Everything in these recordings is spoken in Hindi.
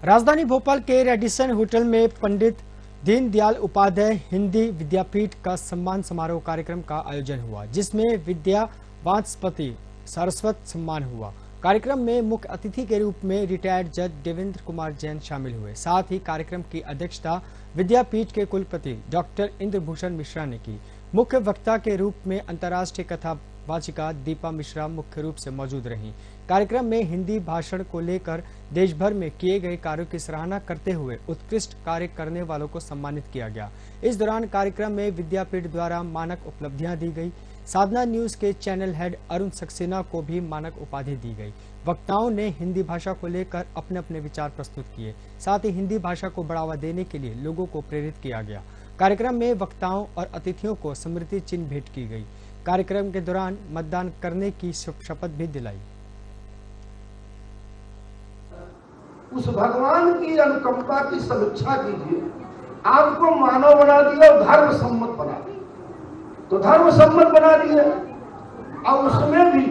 राजधानी भोपाल के रेडिसन होटल में पंडित दीनदयाल उपाध्याय हिंदी विद्यापीठ का सम्मान समारोह कार्यक्रम का आयोजन हुआ, जिसमें विद्या वाचस्पति सरस्वत सम्मान हुआ। कार्यक्रम में मुख्य अतिथि के रूप में रिटायर्ड जज देवेंद्र कुमार जैन शामिल हुए। साथ ही कार्यक्रम की अध्यक्षता विद्यापीठ के कुलपति डॉक्टर इंद्रभूषण मिश्रा ने की। मुख्य वक्ता के रूप में अंतर्राष्ट्रीय कथावाचिका दीपा मिश्रा मुख्य रूप से मौजूद रहीं। कार्यक्रम में हिंदी भाषण को लेकर देश भर में किए गए कार्यों की सराहना करते हुए उत्कृष्ट कार्य करने वालों को सम्मानित किया गया। इस दौरान कार्यक्रम में विद्यापीठ द्वारा मानक उपलब्धियां दी गई। साधना न्यूज के चैनल हेड अरुण सक्सेना को भी मानक उपाधि दी गई। वक्ताओं ने हिंदी भाषा को लेकर अपने अपने विचार प्रस्तुत किए। साथ ही हिंदी भाषा को बढ़ावा देने के लिए लोगों को प्रेरित किया गया। कार्यक्रम में वक्ताओं और अतिथियों को स्मृति चिन्ह भेंट की गई। कार्यक्रम के दौरान मतदान करने की शपथ भी दिलाई। उस भगवान की अनुकंपा की समीक्षा कीजिए। आपको मानव बना दिया और धर्म सम्मत बना दिया, तो धर्म सम्मत बना दिया। और उसमें भी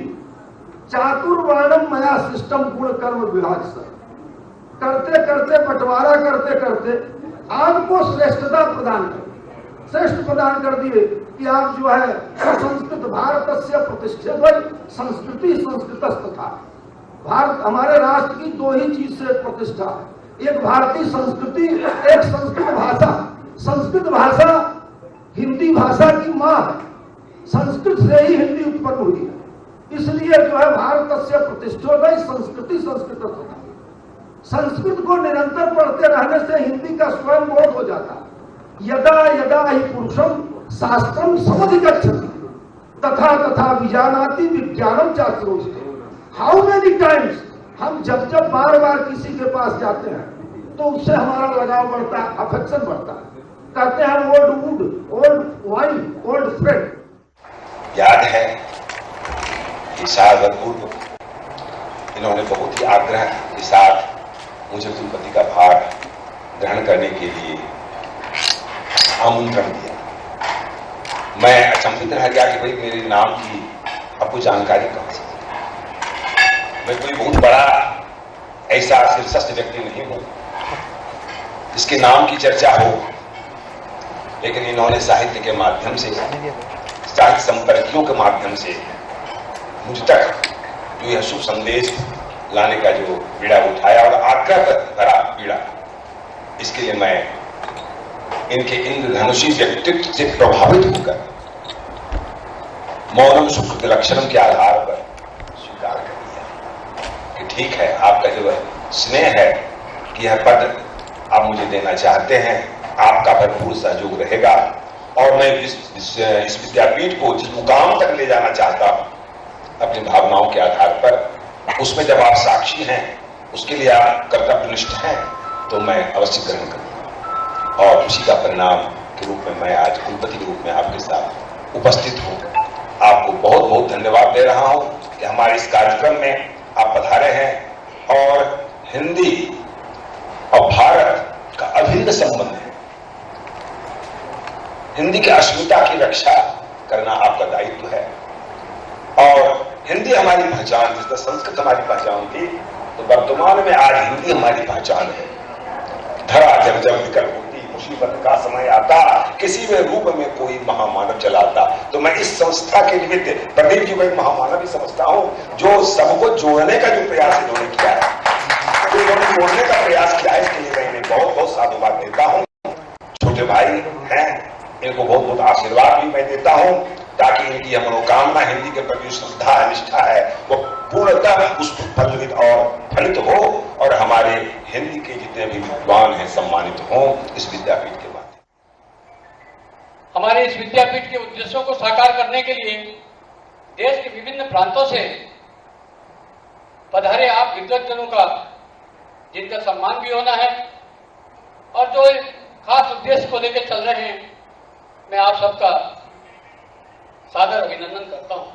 चातुर्वर्णम मया सिस्टम गुण कर्म विभाग से करते करते बंटवारा करते करते आपको श्रेष्ठता प्रदान कर श्रेष्ठ प्रदान कर दिए कि आप जो है संस्कृत भारत से प्रतिष्ठित संस्कृति संस्कृत था। भारत हमारे राष्ट्र की दो ही चीज से प्रतिष्ठा है, एक भारतीय संस्कृति, एक संस्कृत भाषा। संस्कृत भाषा हिंदी भाषा की मां है, संस्कृत से ही हिंदी उत्पन्न हुई है। इसलिए जो है भारत से प्रतिष्ठित संस्कृति संस्कृत होता है। संस्कृत को निरंतर पढ़ते रहने से हिंदी का स्वयं बोध हो जाता है। यदा यदा ही पुरुषम शास्त्रम समधिगच्छति तथा तथा विजानाति विज्ञानम चातुर्विद्या। हाउ मेनी टाइम्स हम जब बार बार किसी के पास जाते हैं तो उससे हमारा लगाव बढ़ता है, अफेक्शन बढ़ता है। कहते हैं old would, old wine, old friend. याद है कि साल पूर्व इन्होंने बहुत ही आग्रह के साथ मुझे कुलपति का भार ग्रहण करने के लिए आमंत्रण दिया। मैं अचंभित रह गया कि भाई मेरे नाम की आपको जानकारी कहां से। मैं कोई बहुत बड़ा ऐसा शीर्षस्थ व्यक्ति नहीं हूं जिसके नाम की चर्चा हो, लेकिन इन्होंने साहित्य के माध्यम से, साहित्य संपर्कियों के माध्यम से मुझ तक जो यह शुभ संदेश लाने का जो बीड़ा उठाया और आग्रह भरा बीड़ा, इसके लिए मैं इनके इंद्रधनुषी व्यक्तित्व से प्रभावित होकर मौनम सुकृत लक्षणम के आधार पर स्वीकार कर दिया कि ठीक है, आपका जो स्नेह है कि यह पद आप मुझे देना चाहते हैं, आपका भरपूर सहयोग रहेगा। और मैं इस विद्यापीठ को जिस मुकाम तक ले जाना चाहता हूं अपनी भावनाओं के आधार पर, उसमें जब आप साक्षी हैं, उसके लिए आप कर्तव्यनिष्ठ हैं, तो मैं अवश्य ग्रहण करूंगा। और उसी का परिणाम के रूप में मैं आज कुलपति के रूप में आपके साथ उपस्थित हूं। आपको बहुत बहुत धन्यवाद दे रहा हूं कि हमारे इस कार्यक्रम में आप पधारे हैं। और हिंदी और भारत का अभिन्न संबंध है। हिंदी की अस्मिता की रक्षा करना आपका दायित्व है। और हिंदी हमारी पहचान, जिस तरह संस्कृत हमारी पहचान थी, तो वर्तमान में आज हिंदी हमारी पहचान है। धरा जब जब विकल होती, मुसीबत का समय आता, किसी में रूप में कोई महामानव चलाता। तो मैं इस संस्था के निमित्त प्रदीप जी को एक महामानव ही समझता हूं, जो सबको जोड़ने का जो प्रयास इन्होंने किया है, जो इन्होंने जोड़ने का प्रयास किया है, इसके लिए मैं इन्हें बहुत बहुत साधुवाद देता हूं। छोटे भाई हैं, इनको बहुत बहुत आशीर्वाद भी मैं देता हूं, ताकि इनकी यह मनोकामना हिंदी के प्रति श्रद्धा निष्ठा है वो पूर्णतः पुष्पित और फलित हो, और हमारे हिंदी के जितने भी विद्वान हैं सम्मानित हों इस विद्यापीठ के माध्यम। हमारे इस विद्यापीठ के उद्देश्यों को साकार करने के लिए देश के विभिन्न प्रांतों से पधारे आप विद्वज्जनों का, जिनका सम्मान भी होना है और जो एक खास उद्देश्य को लेकर चल रहे हैं, मैं आप सबका सादर अभिनंदन करता हूं।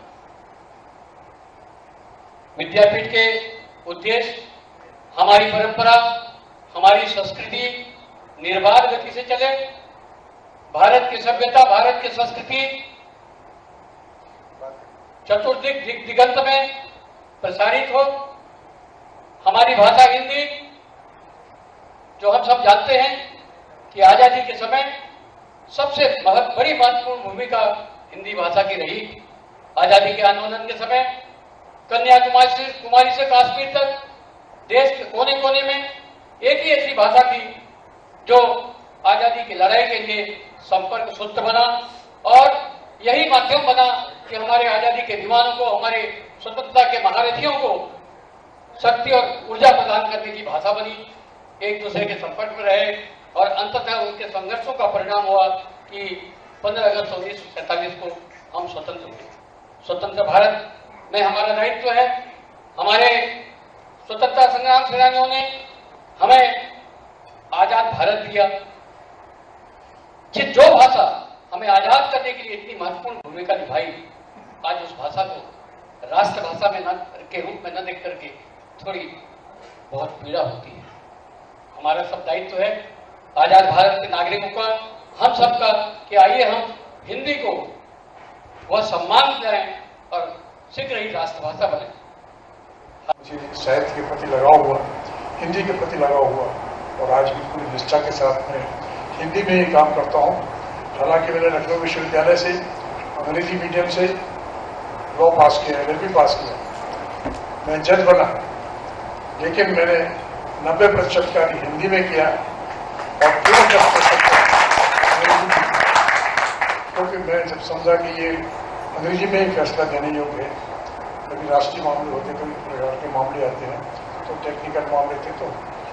विद्यापीठ के उद्देश्य हमारी परंपरा, हमारी संस्कृति निर्बाध गति से चले, भारत की सभ्यता, भारत की संस्कृति चतुर्दिक दिगंत में प्रसारित हो, हमारी भाषा हिंदी हम सब जानते हैं कि आजादी के समय सबसे बड़ी महत्वपूर्ण भूमिका हिंदी भाषा की रही। आजादी के आंदोलन के समय कन्याकुमारी से कश्मीर तक देश के कोने कोने में एक ही ऐसी भाषा थी जो आजादी की लड़ाई के लिए संपर्क सूत्र बना और यही माध्यम बना कि हमारे आजादी के दीवानों को, हमारे स्वतंत्रता के महारथियों को शक्ति और ऊर्जा प्रदान करने की भाषा बनी, एक दूसरे के संपर्क में रहे और अंततः उनके संघर्षों का परिणाम हुआ कि 15 अगस्त 1947 को हम स्वतंत्र हुए। स्वतंत्र भारत में हमारा दायित्व है। हमारे स्वतंत्रता संग्राम सेनानियों ने हमें आजाद भारत दिया। जो भाषा हमें आजाद करने के लिए इतनी महत्वपूर्ण भूमिका निभाई, आज उस भाषा को राष्ट्रभाषा में के रूप में न देख करके थोड़ी बहुत पीड़ा होती है। हमारा सब दायित्व है आजाद भारत के नागरिकों का, हम सबका, कि आइए हम हिंदी को वह सम्मान दें और शीघ्र ही राष्ट्रभाषा बने। मुझे साहित्य के प्रति लगाव हुआ, हिंदी के प्रति लगाव हुआ और आज भी पूरी निष्ठा के साथ मैं हिंदी में ही काम करता हूँ। हालांकि मैंने लखनऊ विश्वविद्यालय से अंग्रेजी मीडियम से लॉ पास किया, LLB पास किया, मैं जज बना, लेकिन मैंने 90% कार्य हिंदी में किया और पूरा 10% क्योंकि मैं जब समझा कि ये अंग्रेजी में ही फैसला देने योग्य है। कभी राष्ट्रीय मामले होते, कभी प्रकार के मामले आते हैं, तो टेक्निकल मामले थे, तो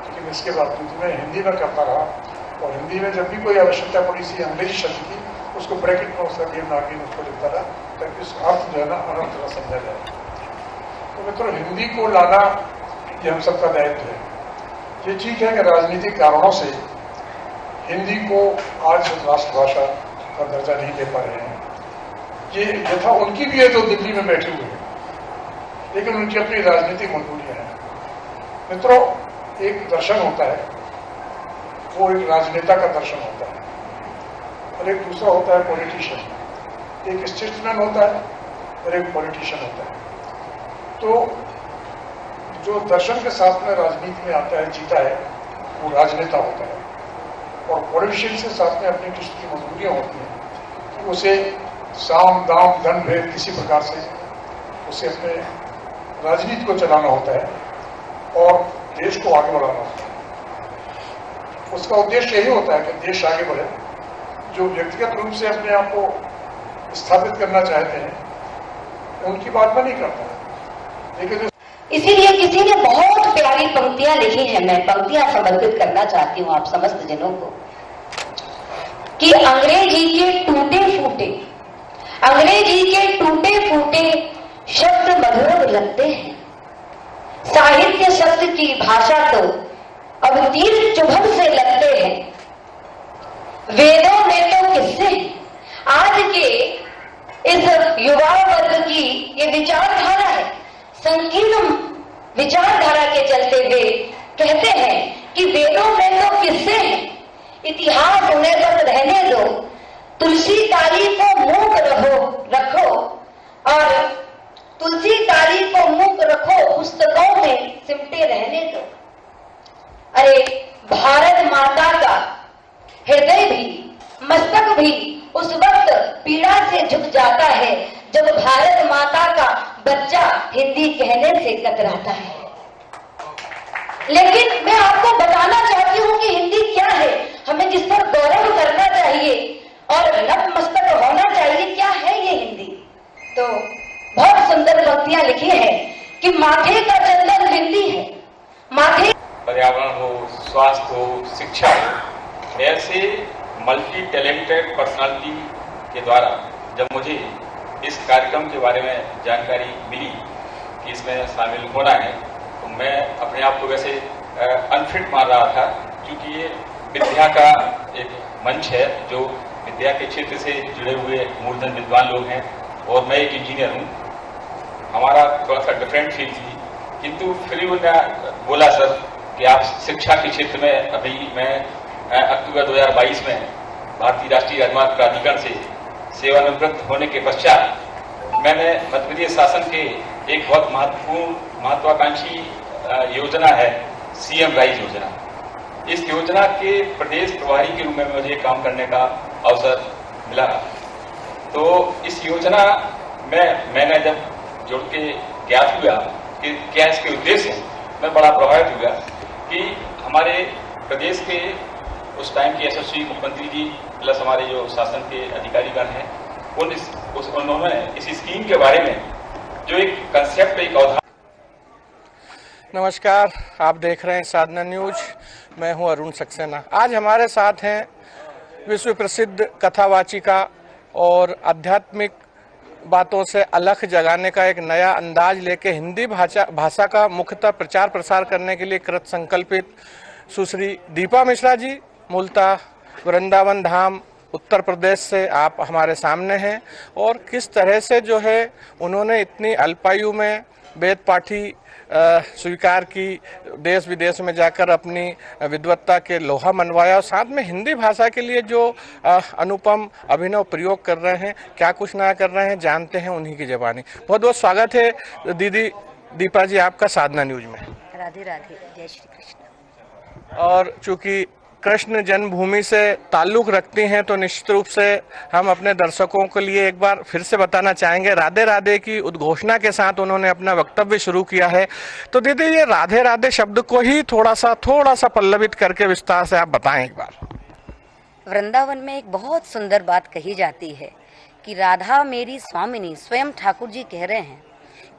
लेकिन इसके बावजूद मैं हिंदी में करता रहा और हिंदी में जब भी कोई आवश्यकता पड़ी सी अंग्रेजी शब्द की, उसको ब्रैकेट में उसका गेम नागिन उसको लिखता रहा ताकि उस अर्थ जो है ना अनर्थ न समझा जाए। तो मित्रों, हिंदी को लाना ये हम सबका दायित्व है। ये ठीक है कि राजनीतिक कारणों से हिंदी को आज राष्ट्रभाषा का दर्जा नहीं दे पा रहे हैं। ये यथा उनकी भी है जो दिल्ली में बैठे हुए हैं, लेकिन उनकी अपनी राजनीतिक मजबूरियां हैं। मित्रों, एक दर्शन होता है, वो एक राजनेता का दर्शन होता है और एक दूसरा होता है पॉलिटिशियन। एक स्टेट्समैन होता है और एक पॉलिटिशियन होता है। तो जो दर्शन के साथ में राजनीति में आता है, जीता है, वो राजनेता होता है और पॉलिटिशियन से साथ में अपनी कुछ की मजबूरियां होती हैं कि उसे साम दाम दंड भेद किसी प्रकार से उसे अपने राजनीति को चलाना होता है और देश को आगे बढ़ाना होता है। उसका उद्देश्य यही होता है कि देश आगे बढ़े। जो व्यक्तिगत रूप से अपने आप को स्थापित करना चाहते हैं उनकी बात मैं नहीं करता, लेकिन इसीलिए किसी ने बहुत प्यारी पंक्तियां लिखी हैं, मैं पंक्तियां समर्पित करना चाहती हूं आप समस्त जनों को, कि अंग्रेजी के टूटे फूटे शब्द मधुर लगते हैं, साहित्य शब्द की भाषा तो अब तीर चुभन से लगते हैं, वेदों में तो किससे आज के इस युवा वर्ग की ये विचारधारा है, संकीर्ण विचारधारा के चलते हुए कहते हैं कि वेदों में तो किससे हैं, इतिहास उन्हें बस रहने दो, तुलसी ताली को मूक रखो और तुलसी ताली को मूक रखो, पुस्तकों में सिमटे रहने दो। अरे भारत माता का हृदय भी, मस्तक भी उस वक्त पीड़ा से झुक जाता है जब भारत माता का बच्चा हिंदी कहने से कतराता है। लेकिन मैं आपको बताना चाहती हूँ कि हिंदी क्या है, हमें जिस पर गौरव करना चाहिए और नतमस्तक होना चाहिए। क्या है ये हिंदी? तो बहुत सुंदर पंक्तियां लिखी है कि माथे का चंदन हिंदी है, माथे पर्यावरण हो, स्वास्थ्य हो, शिक्षा हो, ऐसे मल्टी टैलेंटेड पर्सनालिटी के द्वारा जब मुझे इस कार्यक्रम के बारे में जानकारी मिली कि इसमें शामिल होना है, तो मैं अपने आप को वैसे अनफिट मान रहा था, क्योंकि ये विद्या का एक मंच है जो विद्या के क्षेत्र से जुड़े हुए मूलधन विद्वान लोग हैं और मैं एक इंजीनियर हूँ। हमारा थोड़ा सा डिफरेंट फील्ड थी, किंतु फिर उन्होंने बोला सर कि आप शिक्षा के क्षेत्र में, अभी मैं अक्टूबर 2022 में भारतीय राष्ट्रीय राजमार्ग प्राधिकरण से सेवानिवृत्त होने के पश्चात मैंने मध्य प्रदेश शासन के एक बहुत महत्वाकांक्षी योजना है CM राइज योजना। इस योजना के प्रदेश प्रभारी के रूप में मुझे काम करने का अवसर मिला। तो इस योजना में मैंने जब जुड़ के ज्ञात हुआ कि क्या इसके उद्देश्य हैं, मैं बड़ा प्रभावित हुआ कि हमारे प्रदेश के उस टाइम के यशस्वी मुख्यमंत्री जी प्लस हमारे जो शासन के अधिकारीगण हैं उन्होंने इस स्कीम के बारे में जो एक कंसेप्ट, एक अवधारणा। नमस्कार, आप देख रहे हैं साधना न्यूज। मैं हूं अरुण सक्सेना। आज हमारे साथ हैं विश्व प्रसिद्ध कथावाचिका और आध्यात्मिक बातों से अलख जगाने का एक नया अंदाज लेके हिंदी भाषा का मुख्यतः प्रचार प्रसार करने के लिए कृत संकल्पित सुश्री दीपा मिश्रा जी, मूलतः वृंदावन धाम उत्तर प्रदेश से आप हमारे सामने हैं। और किस तरह से जो है उन्होंने इतनी अल्पायु में वेद पाठी स्वीकार की, देश विदेश में जाकर अपनी विद्वत्ता के लोहा मनवाया और साथ में हिंदी भाषा के लिए जो अनुपम अभिनव प्रयोग कर रहे हैं, क्या कुछ नया कर रहे हैं, जानते हैं उन्हीं की ज़बानी। बहुत बहुत स्वागत है दीदी दीपा जी आपका साधना न्यूज में। राधे राधे, जय श्री कृष्ण। और चूंकि कृष्ण जन्मभूमि से ताल्लुक़ रखती हैं तो निश्चित रूप से हम अपने दर्शकों के लिए एक बार फिर से बताना चाहेंगे, राधे राधे की उद्घोषणा के साथ उन्होंने अपना वक्तव्य शुरू किया है। तो दीदी ये राधे राधे शब्द को ही थोड़ा सा पल्लवित करके विस्तार से आप बताएं एक बार। वृंदावन में एक बहुत सुंदर बात कही जाती है कि राधा मेरी स्वामिनी, स्वयं ठाकुर जी कह रहे हैं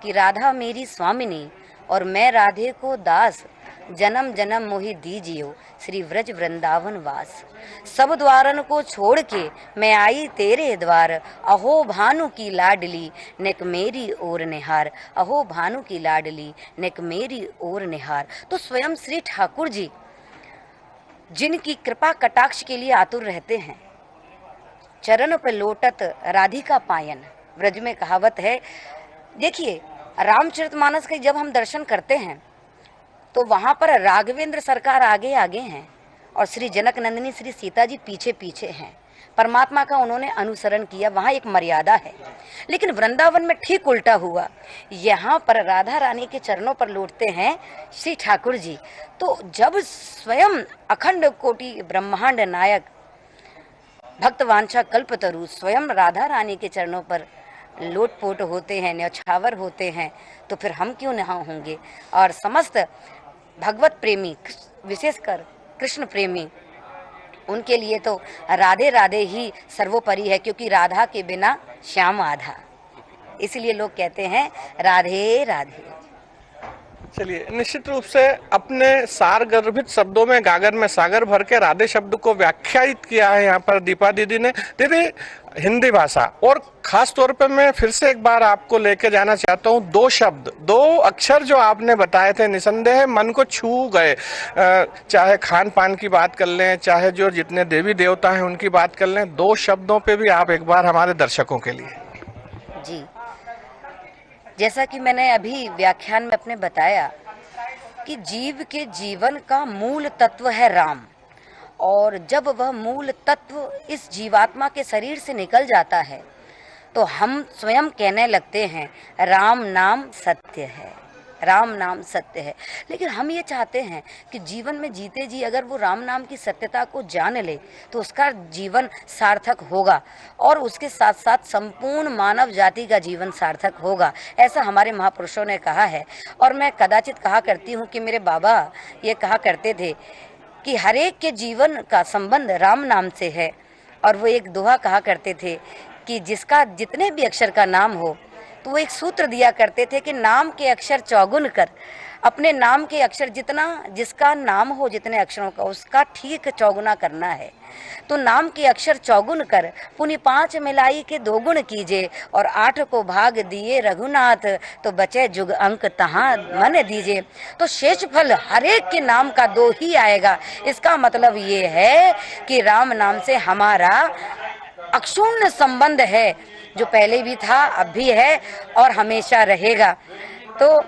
कि राधा मेरी स्वामिनी और मैं राधे को दास, जन्म जन्म मोहि दीजियो श्री व्रज वृंदावन वास। सब द्वारन को छोड़ के मैं आई तेरे द्वार, अहो भानु की लाडली नेक मेरी ओर निहार, अहो भानु की लाडली नेक मेरी ओर निहार। तो स्वयं श्री ठाकुर जी जिनकी कृपा कटाक्ष के लिए आतुर रहते हैं, चरण पे लोटत राधिका पायन, व्रज में कहावत है। देखिए रामचरितमानस के जब हम दर्शन करते हैं तो वहाँ पर राघवेंद्र सरकार आगे आगे हैं और श्री जनक नंदिनी श्री सीता जी पीछे पीछे हैं। परमात्मा का उन्होंने अनुसरण किया, वहाँ एक मर्यादा है। लेकिन वृंदावन में ठीक उल्टा हुआ, यहाँ पर राधा रानी के चरणों पर लौटते हैं श्री ठाकुर जी। तो जब स्वयं अखंड कोटि ब्रह्मांड नायक भक्तवांछा कल्पतरु स्वयं राधा रानी के चरणों पर लोटपोट होते हैं, न्यौछावर होते हैं, तो फिर हम क्यों न होंगे। और समस्त भगवत प्रेमी, विशेषकर कृष्ण प्रेमी, उनके लिए तो राधे राधे ही सर्वोपरि है, क्योंकि राधा के बिना श्याम आधा। इसलिए लोग कहते हैं राधे राधे। चलिए, निश्चित रूप से अपने सार गर्भित शब्दों में गागर में सागर भर के राधे शब्द को व्याख्यायित किया है यहाँ पर दीपा दीदी ने। दीदी हिंदी भाषा और खास तौर पे मैं फिर से एक बार आपको लेके जाना चाहता हूँ। दो शब्द, दो अक्षर जो आपने बताए थे निसंदेह मन को छू गए। चाहे खान पान की बात कर लें, चाहे जो जितने देवी देवता हैं उनकी बात कर लें, दो शब्दों पे भी आप एक बार हमारे दर्शकों के लिए। जी, जैसा कि मैंने अभी व्याख्यान में अपने बताया कि जीव के जीवन का मूल तत्व है राम, और जब वह मूल तत्व इस जीवात्मा के शरीर से निकल जाता है तो हम स्वयं कहने लगते हैं राम नाम सत्य है, राम नाम सत्य है। लेकिन हम ये चाहते हैं कि जीवन में जीते जी अगर वो राम नाम की सत्यता को जान ले तो उसका जीवन सार्थक होगा और उसके साथ साथ संपूर्ण मानव जाति का जीवन सार्थक होगा, ऐसा हमारे महापुरुषों ने कहा है। और मैं कदाचित कहा करती हूँ कि मेरे बाबा ये कहा करते थे कि हर एक के जीवन का संबंध राम नाम से है। और वो एक दोहा कहा करते थे कि जिसका जितने भी अक्षर का नाम हो, तो वो एक सूत्र दिया करते थे कि नाम के अक्षर चौगुन कर, अपने नाम के अक्षर जितना जिसका नाम हो जितने अक्षरों का उसका ठीक चौगुना करना है। तो नाम के अक्षर चौगुन कर पुनि 5 मिलाई के 2 गुण कीजिए, और 8 को भाग दिए रघुनाथ तो बचे जुग अंक तहाँ मन दीजिए। तो शेष फल हर एक के नाम का 2 ही आएगा। इसका मतलब ये है कि राम नाम से हमारा अक्षुण्ण संबंध है, जो पहले भी था, अब भी है और हमेशा रहेगा। तो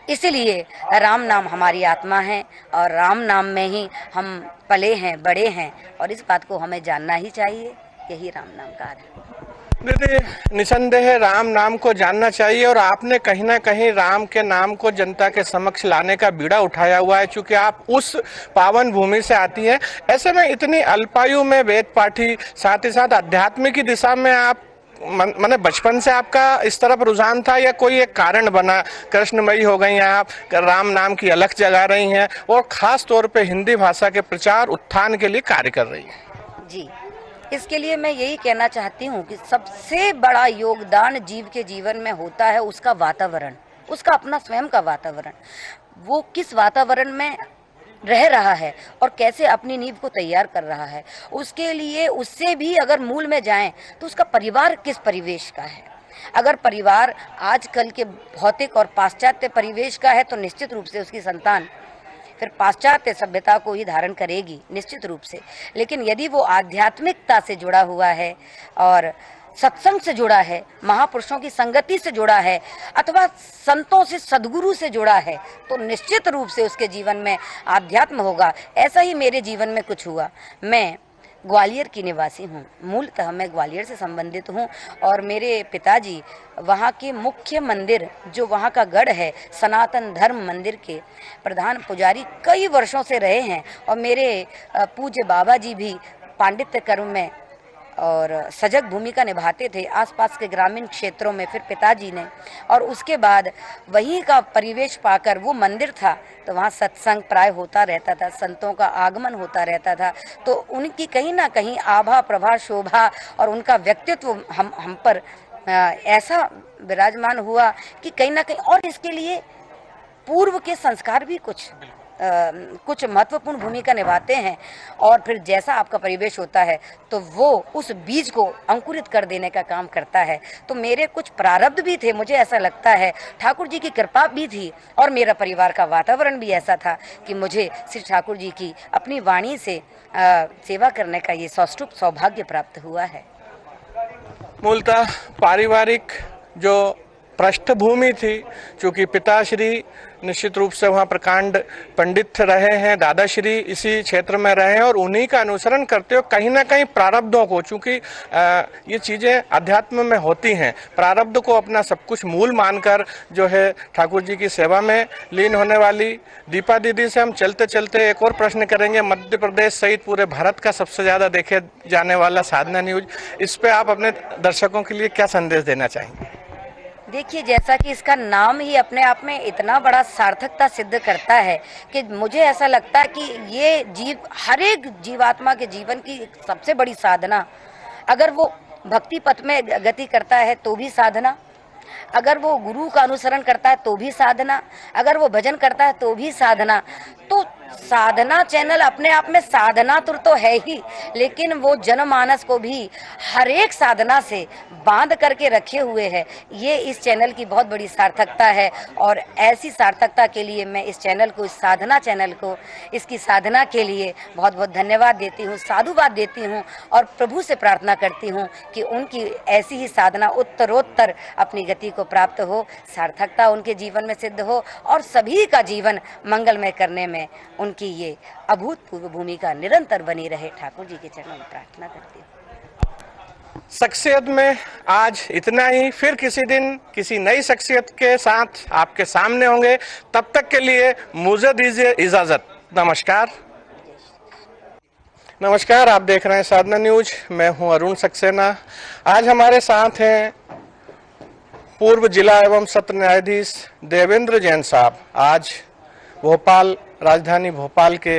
इसलिए राम नाम हमारी आत्मा है और राम नाम में ही हम पले हैं, बड़े हैं, और इस बात को हमें जानना ही चाहिए। यही राम नाम का अर्थ है। दीदी, निसंदेह राम नाम को जानना चाहिए और आपने कहीं ना कहीं राम के नाम को जनता के समक्ष लाने का बीड़ा उठाया हुआ है, क्योंकि आप उस पावन भूमि से आती हैं। ऐसे में इतनी अल्पायु में वेद पाठी, साथ ही साथ आध्यात्म की दिशा में आप मैंने बचपन से आपका इस तरफ रुझान था या कोई एक कारण बना? कृष्णमयी हो गई हैं आप, राम नाम की अलख जगा रही हैं और खास तौर पे हिंदी भाषा के प्रचार उत्थान के लिए कार्य कर रही हैं। जी, इसके लिए मैं यही कहना चाहती हूँ कि सबसे बड़ा योगदान जीव के जीवन में होता है उसका वातावरण, उसका अपना स्वयं का वातावरण। वो किस वातावरण में रह रहा है और कैसे अपनी नींव को तैयार कर रहा है, उसके लिए उससे भी अगर मूल में जाएं तो उसका परिवार किस परिवेश का है। अगर परिवार आजकल के भौतिक और पाश्चात्य परिवेश का है तो निश्चित रूप से उसकी संतान फिर पाश्चात्य सभ्यता को ही धारण करेगी, निश्चित रूप से। लेकिन यदि वो आध्यात्मिकता से जुड़ा हुआ है और सत्संग से जुड़ा है, महापुरुषों की संगति से जुड़ा है, अथवा संतों से, सद्गुरु से जुड़ा है, तो निश्चित रूप से उसके जीवन में आध्यात्म होगा। ऐसा ही मेरे जीवन में कुछ हुआ। मैं ग्वालियर की निवासी हूँ, मूलतः मैं ग्वालियर से संबंधित हूँ और मेरे पिताजी वहाँ के मुख्य मंदिर, जो वहाँ का गढ़ है, सनातन धर्म मंदिर के प्रधान पुजारी कई वर्षों से रहे हैं और मेरे पूज्य बाबा जी भी पांडित्य कर्म में और सजग भूमिका निभाते थे आसपास के ग्रामीण क्षेत्रों में। फिर पिताजी ने, और उसके बाद वहीं का परिवेश पाकर, वो मंदिर था तो वहाँ सत्संग प्राय होता रहता था, संतों का आगमन होता रहता था, तो उनकी कहीं ना कहीं आभा, प्रभा, शोभा और उनका व्यक्तित्व हम पर ऐसा विराजमान हुआ कि कहीं ना कहीं, और इसके लिए पूर्व के संस्कार भी कुछ महत्वपूर्ण भूमिका निभाते हैं। और फिर जैसा आपका परिवेश होता है तो वो उस बीज को अंकुरित कर देने का काम करता है। तो मेरे कुछ प्रारब्ध भी थे, मुझे ऐसा लगता है ठाकुर जी की कृपा भी थी और मेरा परिवार का वातावरण भी ऐसा था कि मुझे श्री ठाकुर जी की अपनी वाणी से सेवा करने का ये सौष्ठव सौभाग्य प्राप्त हुआ है। मूलतः पारिवारिक जो पृष्ठभूमि थी, चूँकि पिताश्री निश्चित रूप से वहाँ प्रकांड पंडित रहे हैं, दादाश्री इसी क्षेत्र में रहे हैं और उन्हीं का अनुसरण करते हो कहीं ना कहीं प्रारब्धों को, चूँकि ये चीज़ें अध्यात्म में होती हैं, प्रारब्ध को अपना सब कुछ मूल मानकर जो है ठाकुर जी की सेवा में लीन होने वाली दीपा दीदी से हम चलते चलते एक और प्रश्न करेंगे। मध्य प्रदेश सहित पूरे भारत का सबसे ज़्यादा देखे जाने वाला साधना न्यूज, इस पर आप अपने दर्शकों के लिए क्या संदेश देना चाहेंगे? देखिए, जैसा कि इसका नाम ही अपने आप में इतना बड़ा सार्थकता सिद्ध करता है कि मुझे ऐसा लगता है कि ये जीव, हर एक जीवात्मा के जीवन की सबसे बड़ी साधना, अगर वो भक्ति पथ में गति करता है तो भी साधना, अगर वो गुरु का अनुसरण करता है तो भी साधना, अगर वो भजन करता है तो भी साधना। तो साधना चैनल अपने आप में साधना तो है ही, लेकिन वो जनमानस को भी हर एक साधना से बांध करके रखे हुए है। ये इस चैनल की बहुत बड़ी सार्थकता है और ऐसी सार्थकता के लिए मैं इस चैनल को, इस साधना चैनल को, इसकी साधना के लिए बहुत बहुत धन्यवाद देती हूँ, साधुवाद देती हूँ और प्रभु से प्रार्थना करती हूँ कि उनकी ऐसी ही साधना उत्तरोत्तर अपनी गति को प्राप्त हो, सार्थकता उनके जीवन में सिद्ध हो और सभी का जीवन मंगलमय करने में उनकी ये अभूतपूर्व भूमिका निरंतर बनी रहे। ठाकुर जी के चरणों में प्रार्थना करती हूँ। शख्सियत में आज इतना ही, फिर किसी दिन किसी नई शख्सियत के साथ आपके सामने होंगे। तब तक के लिए मुझे दीजिए इजाजत। नमस्कार। नमस्कार, आप देख रहे हैं साधना न्यूज। मैं हूं अरुण सक्सेना। आज हमारे साथ हैं पूर्व जिला एवं सत्र न्यायाधीश देवेंद्र जैन साहब। आज भोपाल, राजधानी भोपाल के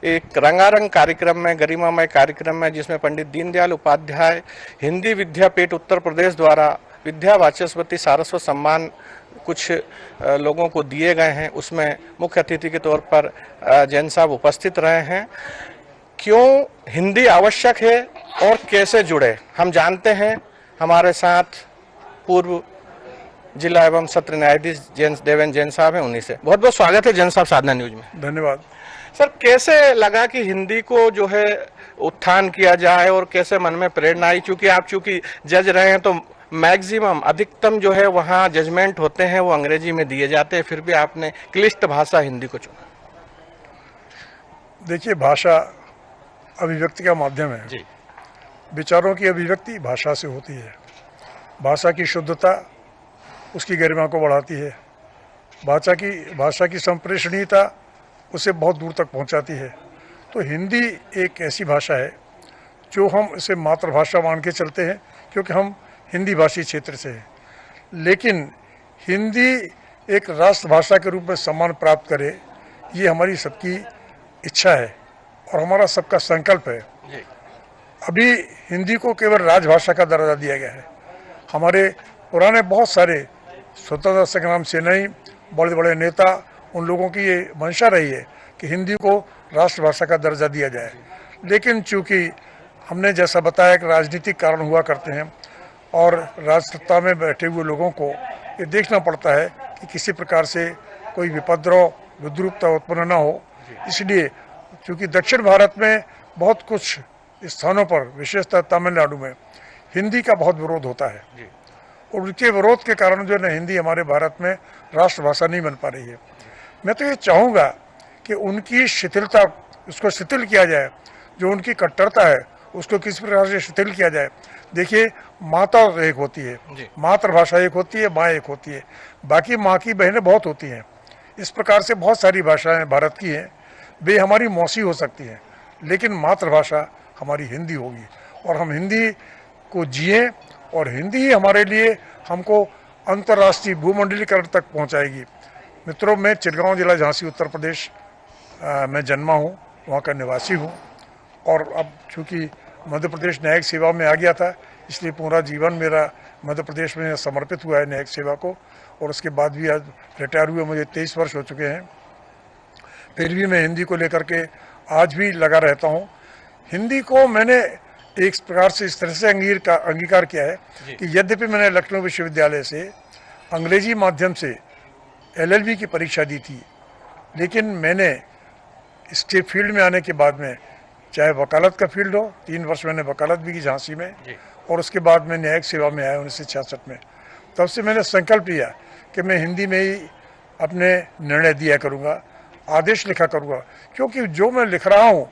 एक रंगारंग कार्यक्रम में, गरिमामय कार्यक्रम में, जिसमें पंडित दीनदयाल उपाध्याय हिंदी विद्यापीठ उत्तर प्रदेश द्वारा विद्या वाचस्पति सारस्वत सम्मान कुछ लोगों को दिए गए हैं, उसमें मुख्य अतिथि के तौर पर जैन साहब उपस्थित रहे हैं। क्यों हिंदी आवश्यक है और कैसे जुड़े, हम जानते हैं। हमारे साथ पूर्व जिला एवं सत्र न्यायाधीश देवेंद्र जैन साहब हैं, उन्हीं से बहुत बहुत स्वागत है जैन साहब साधना न्यूज में। धन्यवाद सर। कैसे लगा कि हिंदी को जो है उत्थान किया जाए और कैसे मन में प्रेरणा आई? चूंकि जज रहे हैं तो मैक्सिमम, अधिकतम जो है वहाँ जजमेंट होते हैं वो अंग्रेजी में दिए जाते हैं, फिर भी आपने क्लिष्ट भाषा हिंदी को चुना। देखिए, भाषा अभिव्यक्ति का माध्यम है जी। विचारों की अभिव्यक्ति भाषा से होती है भाषा की शुद्धता उसकी गरिमा को बढ़ाती है, भाषा की संप्रेषणीयता उसे बहुत दूर तक पहुंचाती है। तो हिंदी एक ऐसी भाषा है जो हम इसे मातृभाषा मान के चलते हैं क्योंकि हम हिंदी भाषी क्षेत्र से हैं, लेकिन हिंदी एक राष्ट्रभाषा के रूप में सम्मान प्राप्त करे ये हमारी सबकी इच्छा है और हमारा सबका संकल्प है। अभी हिंदी को केवल राजभाषा का दर्जा दिया गया है। हमारे पुराने बहुत सारे स्वतंत्रता संग्राम सेनानी, बड़े बड़े नेता, उन लोगों की ये मंशा रही है कि हिंदी को राष्ट्रभाषा का दर्जा दिया जाए, लेकिन चूंकि हमने जैसा बताया कि राजनीतिक कारण हुआ करते हैं और राजसत्ता में बैठे हुए लोगों को ये देखना पड़ता है कि किसी प्रकार से कोई विपद्रव विद्रूपता उत्पन्न न हो, इसलिए चूँकि दक्षिण भारत में बहुत कुछ स्थानों पर, विशेषतः तमिलनाडु में हिंदी का बहुत विरोध होता है और उनके विरोध के कारण जो है हिंदी हमारे भारत में राष्ट्रभाषा नहीं बन पा रही है। मैं तो ये चाहूँगा कि उनकी शिथिलता, उसको शिथिल किया जाए, जो उनकी कट्टरता है उसको किस प्रकार से शिथिल किया जाए। देखिए, माता एक होती है, मातृभाषा एक होती है, माँ एक होती है, बाकी माँ की बहनें बहुत होती हैं। इस प्रकार से बहुत सारी भाषाएं भारत की हैं, वे हमारी मौसी हो सकती हैं, लेकिन मातृभाषा हमारी हिंदी होगी और हम हिंदी को जिए और हिंदी ही हमारे लिए हमको अंतर्राष्ट्रीय भूमंडलीकरण तक पहुंचाएगी। मित्रों, मैं चिरगांव जिला झांसी उत्तर प्रदेश में जन्मा हूं, वहां का निवासी हूं और अब चूँकि मध्य प्रदेश न्यायिक सेवा में आ गया था, इसलिए पूरा जीवन मेरा मध्य प्रदेश में समर्पित हुआ है न्यायिक सेवा को और उसके बाद भी आज रिटायर हुए मुझे 23 वर्ष हो चुके हैं। फिर भी मैं हिंदी को लेकर के आज भी लगा रहता हूँ। हिंदी को मैंने एक प्रकार से इस तरह से अंगीकार किया है कि यद्यपि मैंने लखनऊ विश्वविद्यालय से अंग्रेजी माध्यम से LLB की परीक्षा दी थी, लेकिन मैंने इसके फील्ड में आने के बाद में, चाहे वकालत का फील्ड हो, 3 वर्ष मैंने वकालत भी की झांसी में और उसके बाद मैं न्यायिक सेवा में आया 1966 में। तब से मैंने संकल्प लिया कि मैं हिंदी में ही अपने निर्णय दिया करूँगा, आदेश लिखा करूँगा, क्योंकि जो मैं लिख रहा हूँ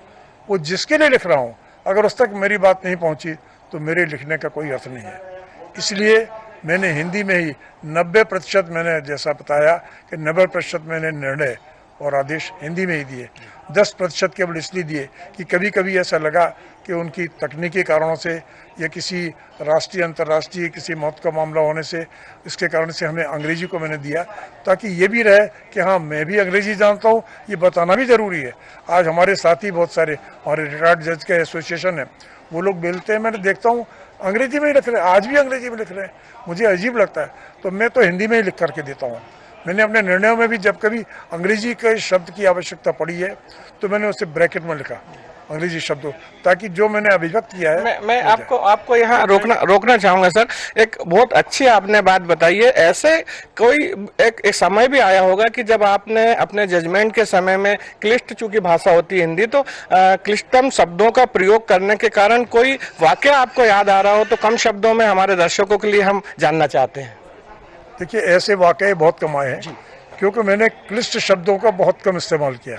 वो जिसके लिए लिख रहा हूँ, अगर उस तक मेरी बात नहीं पहुँची तो मेरे लिखने का कोई अर्थ नहीं है। इसलिए मैंने हिंदी में ही 90% मैंने जैसा बताया कि 90% मैंने निर्णय और आदेश हिंदी में ही दिए। 10% केवल इसलिए दिए कि कभी कभी ऐसा लगा कि उनकी तकनीकी कारणों से या किसी राष्ट्रीय अंतर्राष्ट्रीय किसी मौत का मामला होने से, इसके कारण से हमें अंग्रेजी को मैंने दिया, ताकि ये भी रहे कि हाँ, मैं भी अंग्रेजी जानता हूँ, ये बताना भी ज़रूरी है। आज हमारे साथी बहुत सारे, हमारे रिटायर्ड जज के एसोसिएशन है, वो लोग मिलते हैं, मैंने देखता हूँ अंग्रेजी में ही लिख रहे हैं, आज भी अंग्रेजी में लिख रहे हैं, मुझे अजीब लगता है। तो मैं तो हिंदी में ही लिख करके देता हूँ। मैंने अपने निर्णयों में भी जब कभी अंग्रेजी के शब्द की आवश्यकता पड़ी है तो मैंने उसे ब्रैकेट में लिखा, अंग्रेजी शब्दों, ताकि जो मैंने अभिव्यक्त किया है। मैं आपको यहाँ रोकना चाहूंगा सर। एक बहुत अच्छी आपने बात बताई है। ऐसे कोई एक समय भी आया होगा कि जब आपने अपने जजमेंट के समय में, क्लिष्ट चूंकि भाषा होती है हिंदी, तो क्लिष्टतम शब्दों का प्रयोग करने के कारण कोई वाकया आपको याद आ रहा हो, तो कम शब्दों में हमारे दर्शकों के लिए हम जानना चाहते हैं। देखिए, ऐसे वाकये बहुत कम आए हैं क्योंकि मैंने क्लिष्ट शब्दों का बहुत कम इस्तेमाल किया।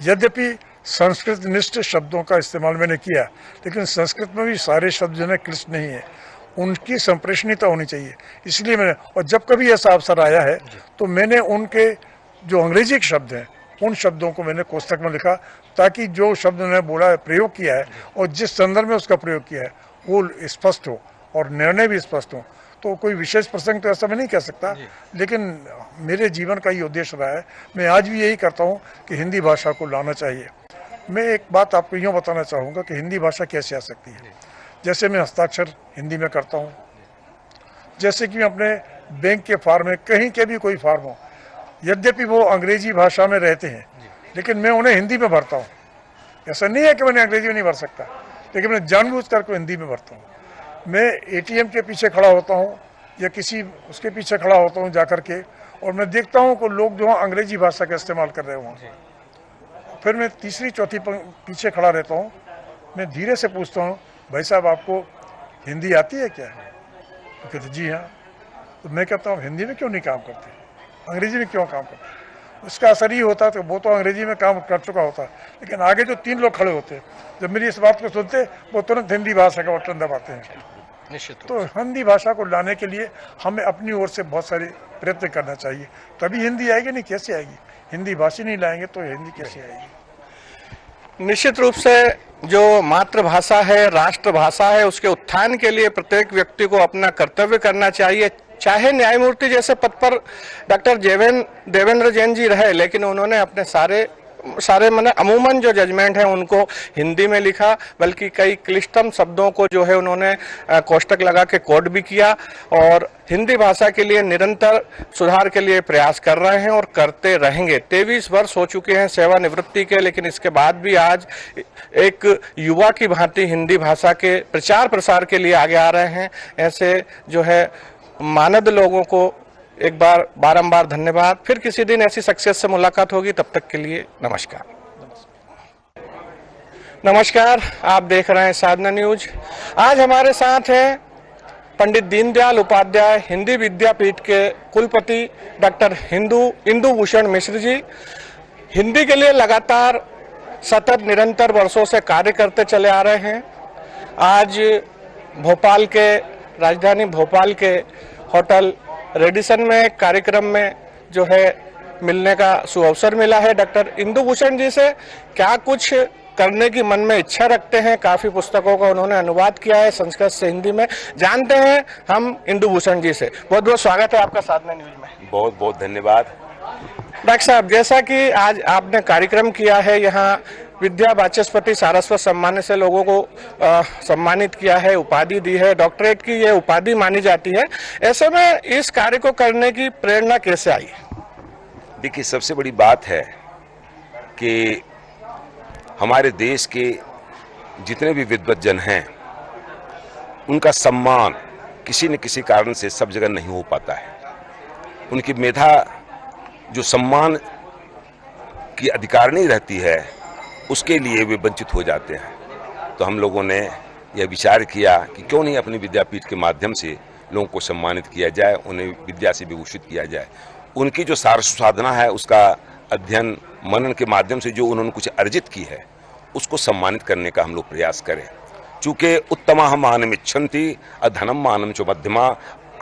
यद्यपि संस्कृत निष्ठ शब्दों का इस्तेमाल मैंने किया, लेकिन संस्कृत में भी सारे शब्द जो है क्लिष्ट नहीं है, उनकी संप्रेषणीयता होनी चाहिए। इसलिए मैंने, और जब कभी ऐसा अवसर आया है तो मैंने उनके जो अंग्रेजी के शब्द हैं उन शब्दों को मैंने कोष्ठक में लिखा, ताकि जो शब्द उन्होंने बोला है, प्रयोग किया है और जिस संदर्भ में उसका प्रयोग किया है वो स्पष्ट हो और निर्णय भी स्पष्ट हो। तो कोई विशेष प्रसंग तो ऐसा मैं नहीं कह सकता, लेकिन मेरे जीवन का ये उद्देश्य रहा है। मैं आज भी यही करता हूँ कि हिंदी भाषा को लाना चाहिए। मैं एक बात आपको यूँ बताना चाहूँगा कि हिंदी भाषा कैसे आ सकती है। जैसे मैं हस्ताक्षर हिंदी में करता हूँ, जैसे कि मैं अपने बैंक के फॉर्म में, कहीं के भी कोई फॉर्म हो, यद्यपि वो अंग्रेजी भाषा में रहते हैं, लेकिन मैं उन्हें हिंदी में भरता हूँ। ऐसा नहीं है कि मैंने अंग्रेजी में नहीं भर सकता, लेकिन मैं जानबूझ करके हिंदी में भरता हूँ। मैं ATM के पीछे खड़ा होता हूँ या किसी उसके पीछे खड़ा होता हूँ जाकर के, और मैं देखता हूँ कि लोग जो अंग्रेजी भाषा का इस्तेमाल कर रहे हों, फिर मैं तीसरी चौथी पीछे खड़ा रहता हूँ। मैं धीरे से पूछता हूँ, भाई साहब आपको हिंदी आती है क्या? तो कहते जी हाँ। तो मैं कहता हूँ हिंदी में क्यों नहीं काम करते, अंग्रेजी में क्यों काम करते? उसका असर ही होता तो वो तो अंग्रेजी में काम कर चुका होता, लेकिन आगे जो 3 लोग खड़े होते, जब मेरी इस बात को सुनते, वो तुरंत हिंदी भाषा का बटन दबाते हैं। निश्चित तो हिंदी भाषा को लाने के लिए हमें अपनी ओर से बहुत सारे प्रयत्न करना चाहिए, तभी हिंदी आएगी। नहीं कैसे आएगी? हिंदी भाषी नहीं लाएंगे तो हिंदी कैसे आएगी? निश्चित रूप से जो मातृभाषा है, राष्ट्रभाषा है, उसके उत्थान के लिए प्रत्येक व्यक्ति को अपना कर्तव्य करना चाहिए। चाहे न्यायमूर्ति जैसे पद पर डॉक्टर देवेंद्र जैन जी रहे, लेकिन उन्होंने अपने सारे माने अमूमन जो जजमेंट है उनको हिंदी में लिखा, बल्कि कई क्लिष्टतम शब्दों को जो है उन्होंने कोष्टक लगा के कोड भी किया और हिंदी भाषा के लिए निरंतर सुधार के लिए प्रयास कर रहे हैं और करते रहेंगे। 23 वर्ष हो चुके हैं सेवानिवृत्ति के, लेकिन इसके बाद भी आज एक युवा की भांति हिंदी भाषा के प्रचार प्रसार के लिए आगे आ रहे हैं। ऐसे जो है मानद लोगों को एक बार बारंबार धन्यवाद। फिर किसी दिन ऐसी शख्सियत से मुलाकात होगी, तब तक के लिए नमस्कार। नमस्कार, आप देख रहे हैं साधना न्यूज। आज हमारे साथ हैं पंडित दीनदयाल उपाध्याय हिंदी विद्यापीठ के कुलपति डॉक्टर इंदु भूषण मिश्र जी। हिंदी के लिए लगातार सतत निरंतर वर्षों से कार्य करते चले आ रहे हैं। आज भोपाल के, राजधानी भोपाल के होटल रेडिसन में कार्यक्रम में जो है मिलने का सुअवसर मिला है। डॉक्टर इंदु भूषण जी से क्या कुछ करने की मन में इच्छा रखते हैं, काफी पुस्तकों का उन्होंने अनुवाद किया है संस्कृत से हिंदी में, जानते हैं हम इंदु भूषण जी से। बहुत बहुत स्वागत है आपका साधना न्यूज में। बहुत बहुत धन्यवाद। डॉक्टर साहब, जैसा कि आज आपने कार्यक्रम किया है, यहाँ विद्या वाचस्पति सारस्वत सम्मान से लोगों को सम्मानित किया है, उपाधि दी है, डॉक्टरेट की ये उपाधि मानी जाती है। ऐसे में इस कार्य को करने की प्रेरणा कैसे आई? देखिए, सबसे बड़ी बात है कि हमारे देश के जितने भी विद्वज्जन हैं उनका सम्मान किसी न किसी कारण से सब जगह नहीं हो पाता है। उनकी मेधा जो सम्मान की अधिकारिणी रहती है उसके लिए वे वंचित हो जाते हैं। तो हम लोगों ने यह विचार किया कि क्यों नहीं अपनी विद्यापीठ के माध्यम से लोगों को सम्मानित किया जाए, उन्हें विद्या से विभूषित किया जाए। उनकी जो सारस्वत साधना है उसका अध्ययन मनन के माध्यम से जो उन्होंने कुछ अर्जित की है उसको सम्मानित करने का हम लोग प्रयास करें। चूँकि उत्तमा मानम इच्छन्ति अधनम मानम च मध्यमा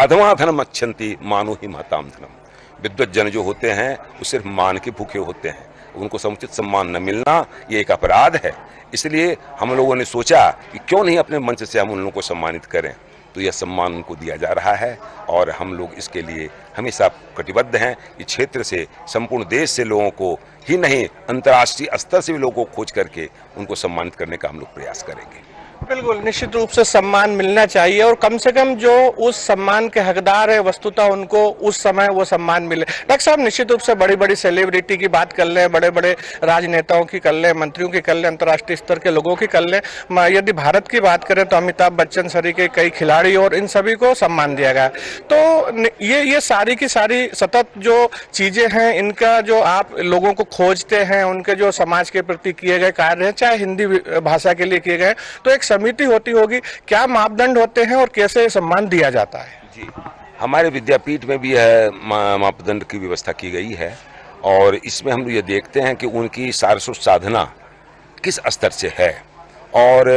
अधमा धनम अच्छन्ति मानो ही महताम धनम। विद्वज्जन जो होते हैं वो सिर्फ मान के भूखे होते हैं, उनको समुचित सम्मान न मिलना ये एक अपराध है। इसलिए हम लोगों ने सोचा कि क्यों नहीं अपने मंच से हम उन लोगों को सम्मानित करें। तो यह सम्मान उनको दिया जा रहा है और हम लोग इसके लिए हमेशा कटिबद्ध हैं। इस क्षेत्र से संपूर्ण देश से लोगों को ही नहीं, अंतर्राष्ट्रीय स्तर से भी लोगों को खोज करके उनको सम्मानित करने का हम लोग प्रयास करेंगे। बिल्कुल, निश्चित रूप से सम्मान मिलना चाहिए और कम से कम जो उस सम्मान के हकदार है वस्तुतः उनको उस समय वो सम्मान मिले। डॉक्टर साहब, निश्चित रूप से बड़ी बड़ी सेलिब्रिटी की बात कर लें, बड़े बड़े राजनेताओं की कर लें, मंत्रियों की कर लें, अंतर्राष्ट्रीय स्तर के लोगों की कर लें, यदि भारत की बात करें तो अमिताभ बच्चन सरी के कई खिलाड़ी और इन सभी को सम्मान दिया गया। तो ये सारी की सारी सतत जो चीजें हैं, इनका जो आप लोगों को खोजते हैं, उनके जो समाज के प्रति किए गए कार्य हैं, चाहे हिंदी भाषा के लिए किए गए, तो एक समिति होती होगी, क्या मापदंड होते हैं और कैसे सम्मान दिया जाता है? जी, हमारे विद्यापीठ में भी यह मापदंड की व्यवस्था की गई है और इसमें हम ये देखते हैं कि उनकी सारस्वत साधना किस स्तर से है और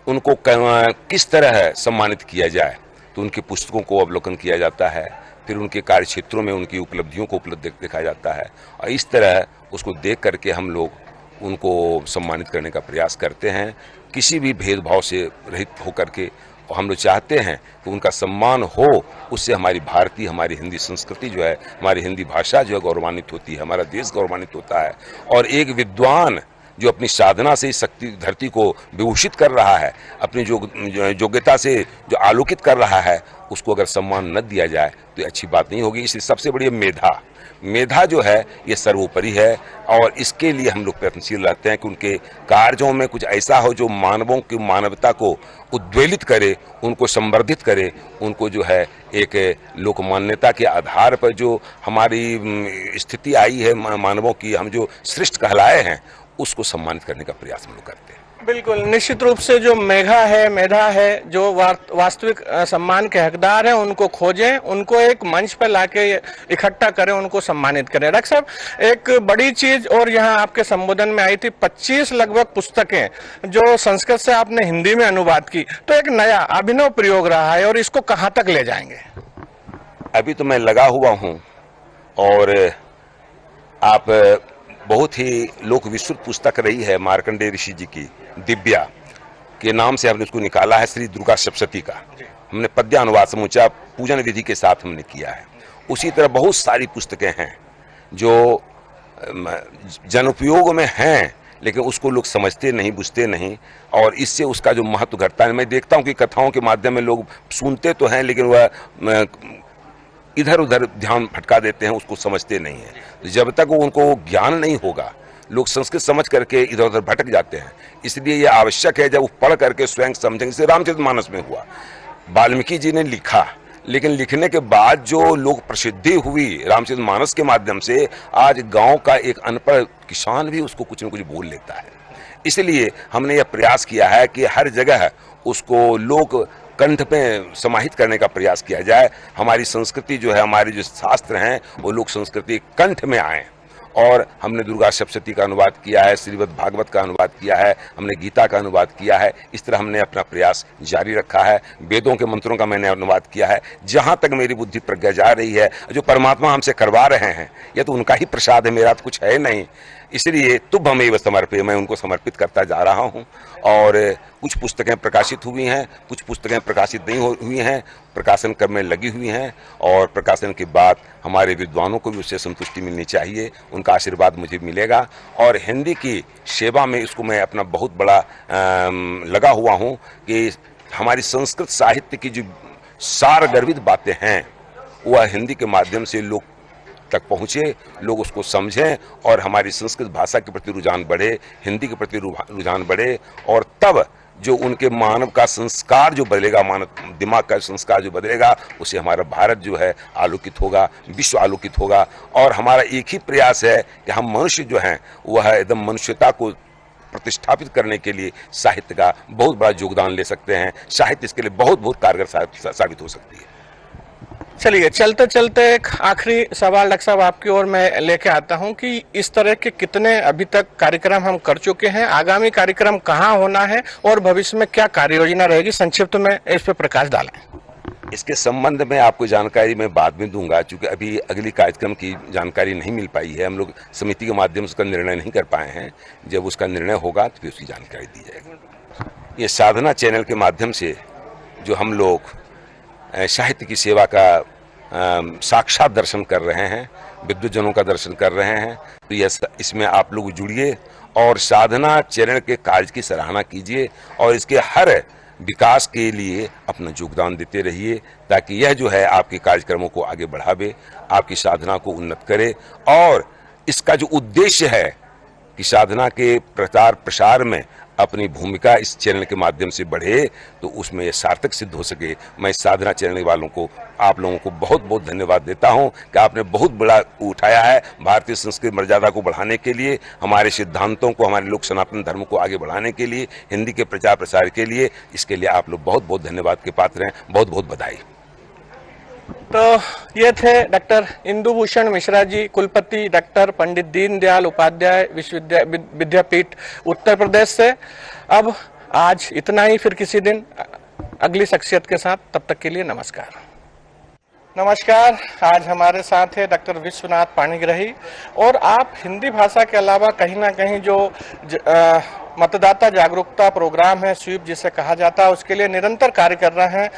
उनको किस तरह सम्मानित किया जाए। तो उनकी पुस्तकों को अवलोकन किया जाता है, फिर उनके कार्य क्षेत्रों में उनकी उपलब्धियों को देखा जाता है और इस तरह उसको देख करके हम लोग उनको सम्मानित करने का प्रयास करते हैं, किसी भी भेदभाव से रहित होकर के। और हम लोग चाहते हैं कि उनका सम्मान हो, उससे हमारी भारतीय, हमारी हिंदी संस्कृति जो है, हमारी हिंदी भाषा जो है गौरवान्वित होती है, हमारा देश गौरवान्वित होता है। और एक विद्वान जो अपनी साधना से इस धरती को विभूषित कर रहा है, अपनी जो योग्यता से जो आलोकित कर रहा है, उसको अगर सम्मान न दिया जाए तो अच्छी बात नहीं होगी। इसलिए सबसे बड़ी मेधा जो है ये सर्वोपरि है और इसके लिए हम लोग प्रयत्नशील रहते हैं कि उनके कार्यों में कुछ ऐसा हो जो मानवों की मानवता को उद्वेलित करे, उनको संवर्धित करे, उनको जो है एक लोकमान्यता के आधार पर जो हमारी स्थिति आई है मानवों की, हम जो श्रेष्ठ कहलाए हैं, उसको सम्मानित करने का प्रयास हम लोग करते हैं। बिल्कुल, निश्चित रूप से जो मेधा है, जो वास्तविक सम्मान के हकदार हैं, उनको खोजें, उनको एक मंच पर लाके इकट्ठा करें, उनको सम्मानित करें। डॉक्टर साहब, एक बड़ी चीज और यहाँ आपके संबोधन में आई थी, 25 लगभग पुस्तकें जो संस्कृत से आपने हिंदी में अनुवाद की, तो एक नया अभिनव प्रयोग रहा है, और इसको कहाँ तक ले जाएंगे? अभी तो मैं लगा हुआ हूँ, और आप बहुत ही लोक विस्तृत पुस्तक रही है मार्कंडेय ऋषि जी की, दिव्या के नाम से हमने उसको निकाला है, श्री दुर्गा सप्तशती का। हमने पद्य अनुवाद समूचा पूजन विधि के साथ हमने किया है। उसी तरह बहुत सारी पुस्तकें हैं जो जनउपयोग में हैं, लेकिन उसको लोग समझते नहीं, बुझते नहीं, और इससे उसका जो महत्व घटता है। मैं देखता हूँ कि कथाओं के माध्यम में लोग सुनते तो हैं, लेकिन वह इधर उधर ध्यान भटका देते हैं, उसको समझते नहीं है। तो जब तक उनको ज्ञान नहीं होगा, लोग संस्कृत समझ करके इधर उधर भटक जाते हैं। इसलिए यह आवश्यक है, जब वो पढ़ करके स्वयं समझेंगे। जैसे रामचरितमानस में हुआ, वाल्मीकि जी ने लिखा, लेकिन लिखने के बाद जो लोग प्रसिद्धि हुई रामचरितमानस के माध्यम से, आज गांव का एक अनपढ़ किसान भी उसको कुछ न कुछ बोल लेता है। इसलिए हमने यह प्रयास किया है कि हर जगह उसको लोग कंठ पे समाहित करने का प्रयास किया जाए। हमारी संस्कृति जो है, हमारे जो शास्त्र हैं, वो लोक संस्कृति कंठ में आए। और हमने दुर्गा सप्तशती का अनुवाद किया है, श्रीमद् भागवत का अनुवाद किया है, हमने गीता का अनुवाद किया है। इस तरह हमने अपना प्रयास जारी रखा है। वेदों के मंत्रों का मैंने अनुवाद किया है। जहाँ तक मेरी बुद्धि प्रज्ञा जा रही है, जो परमात्मा हमसे करवा रहे हैं, यह तो उनका ही प्रसाद है, मेरा तो कुछ है नहीं। इसलिए तुभ्यमेव समर्पये, मैं उनको समर्पित करता जा रहा हूँ। और कुछ पुस्तकें प्रकाशित हुई हैं, कुछ पुस्तकें प्रकाशित नहीं हुई हैं, प्रकाशन करने लगी हुई हैं, और प्रकाशन के बाद हमारे विद्वानों को भी उससे संतुष्टि मिलनी चाहिए, उनका आशीर्वाद मुझे मिलेगा। और हिंदी की सेवा में इसको मैं अपना बहुत बड़ा लगा हुआ हूँ कि हमारी संस्कृत साहित्य की जो सारगर्भित बातें हैं, वह हिंदी के माध्यम से लोग तक पहुँचे, लोग उसको समझें, और हमारी संस्कृत भाषा के प्रति रुझान बढ़े, हिंदी के प्रति रुझान बढ़े। और तब जो उनके मानव का संस्कार जो बदलेगा, मानव दिमाग का संस्कार जो बदलेगा, उससे हमारा भारत जो है आलोकित होगा, विश्व आलोकित होगा। और हमारा एक ही प्रयास है कि हम मनुष्य जो हैं, वह एकदम मनुष्यता को प्रतिष्ठापित करने के लिए साहित्य का बहुत बड़ा योगदान ले सकते हैं। साहित्य इसके लिए बहुत बहुत कारगर साबित हो सकती है। चलिए, चलते चलते एक आखिरी सवाल डॉक्टर साहब आपकी ओर मैं लेके आता हूं कि इस तरह के कितने अभी तक कार्यक्रम हम कर चुके हैं, आगामी कार्यक्रम कहां होना है, और भविष्य में क्या कार्य योजना रहेगी, संक्षिप्त में इस पर प्रकाश डालें। इसके संबंध में आपको जानकारी मैं बाद में दूंगा, क्योंकि अभी अगली कार्यक्रम की जानकारी नहीं मिल पाई है। हम लोग समिति के माध्यम से उसका निर्णय नहीं कर पाए हैं। जब उसका निर्णय होगा तो फिर उसकी जानकारी दी जाएगी। ये साधना चैनल के माध्यम से जो हम लोग साहित्य की सेवा का साक्षात दर्शन कर रहे हैं, विद्वजनों का दर्शन कर रहे हैं, तो यह इसमें आप लोग जुड़िए और साधना चैनल के कार्य की सराहना कीजिए, और इसके हर विकास के लिए अपना योगदान देते रहिए, ताकि यह जो है आपके कार्यक्रमों को आगे बढ़ावे, आपकी साधना को उन्नत करे। और इसका जो उद्देश्य है कि साधना के प्रचार प्रसार में अपनी भूमिका इस चैनल के माध्यम से बढ़े, तो उसमें यह सार्थक सिद्ध हो सके। मैं इस साधना चैनल वालों को, आप लोगों को बहुत बहुत धन्यवाद देता हूं कि आपने बहुत बड़ा उठाया है भारतीय संस्कृति मर्यादा को बढ़ाने के लिए, हमारे सिद्धांतों को, हमारे लोक सनातन धर्म को आगे बढ़ाने के लिए, हिंदी के प्रचार प्रसार के लिए। इसके लिए आप लोग बहुत बहुत धन्यवाद के पात्र हैं। बहुत बहुत बधाई। तो ये थे डॉक्टर इंदुभूषण मिश्रा जी, कुलपति डॉक्टर पंडित दीनदयाल उपाध्याय विद्यापीठ उत्तर प्रदेश से। अब आज इतना ही, फिर किसी दिन अगली शख्सियत के साथ। तब तक के लिए नमस्कार। नमस्कार, आज हमारे साथ है डॉक्टर विश्वनाथ पाणिग्राही, और आप हिंदी भाषा के अलावा कहीं ना कहीं जो मतदाता जागरूकता प्रोग्राम है, स्वीप जिसे कहा जाता है, उसके लिए निरंतर कार्य कर रहे हैं।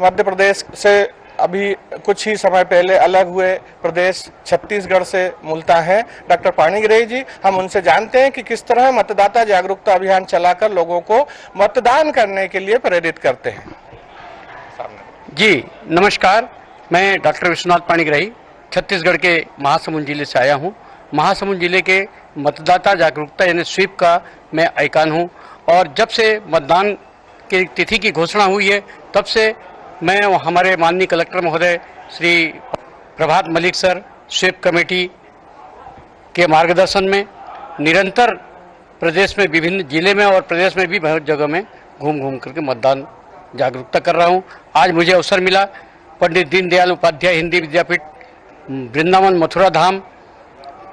मध्य प्रदेश से अभी कुछ ही समय पहले अलग हुए प्रदेश छत्तीसगढ़ से मूलतः हैं डॉक्टर पाणिग्राही जी। हम उनसे जानते हैं कि किस तरह मतदाता जागरूकता अभियान चलाकर लोगों को मतदान करने के लिए प्रेरित करते हैं। जी नमस्कार, मैं डॉक्टर विश्वनाथ पाणिग्राही छत्तीसगढ़ के महासमुंद जिले से आया हूँ। महासमुंद जिले के मतदाता जागरूकता यानी स्वीप का मैं आइकान हूँ, और जब से मतदान की तिथि की घोषणा हुई है, तब से मैं हमारे माननीय कलेक्टर महोदय श्री प्रभात मलिक सर, स्वीप कमेटी के मार्गदर्शन में निरंतर प्रदेश में विभिन्न जिले में और प्रदेश में भी बहुत जगह में घूम घूम करके मतदान जागरूकता कर रहा हूँ। आज मुझे अवसर मिला पंडित दीनदयाल उपाध्याय हिंदी विद्यापीठ वृंदावन मथुरा धाम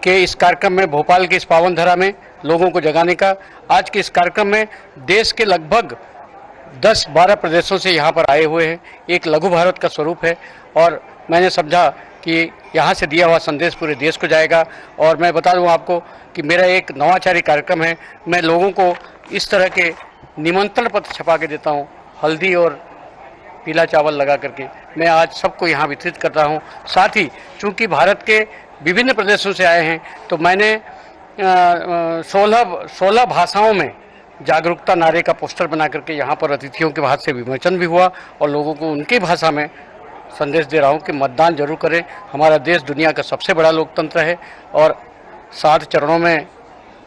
के इस कार्यक्रम में, भोपाल के इस पावन धरा में लोगों को जगाने का। आज के इस कार्यक्रम में देश के लगभग 10-12 प्रदेशों से यहाँ पर आए हुए हैं। एक लघु भारत का स्वरूप है और मैंने समझा कि यहाँ से दिया हुआ संदेश पूरे देश को जाएगा। और मैं बता दूँ आपको कि मेरा एक नवाचारी कार्यक्रम है। मैं लोगों को इस तरह के निमंत्रण पत्र छपा के देता हूँ, हल्दी और पीला चावल लगा करके मैं आज सबको यहाँ वितरित कर रहा हूँ। साथ ही चूँकि भारत के विभिन्न प्रदेशों से आए हैं तो मैंने 16 भाषाओं में जागरूकता नारे का पोस्टर बना करके यहाँ पर अतिथियों के हाथ से विमोचन भी हुआ और लोगों को उनकी भाषा में संदेश दे रहा हूँ कि मतदान जरूर करें। हमारा देश दुनिया का सबसे बड़ा लोकतंत्र है और 7 चरणों में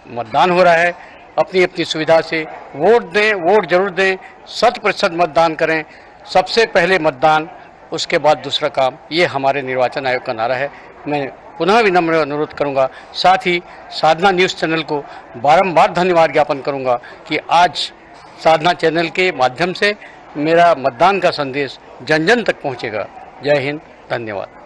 मतदान हो रहा है। अपनी अपनी सुविधा से वोट दें, वोट जरूर दें, 100% मतदान करें। सबसे पहले मतदान, उसके बाद दूसरा काम, ये हमारे निर्वाचन आयोग का नारा है। मैं पुनः विनम्र अनुरोध करूंगा, साथ ही साधना न्यूज़ चैनल को बारंबार धन्यवाद ज्ञापन करूंगा कि आज साधना चैनल के माध्यम से मेरा मतदान का संदेश जन जन तक पहुंचेगा। जय हिंद, धन्यवाद।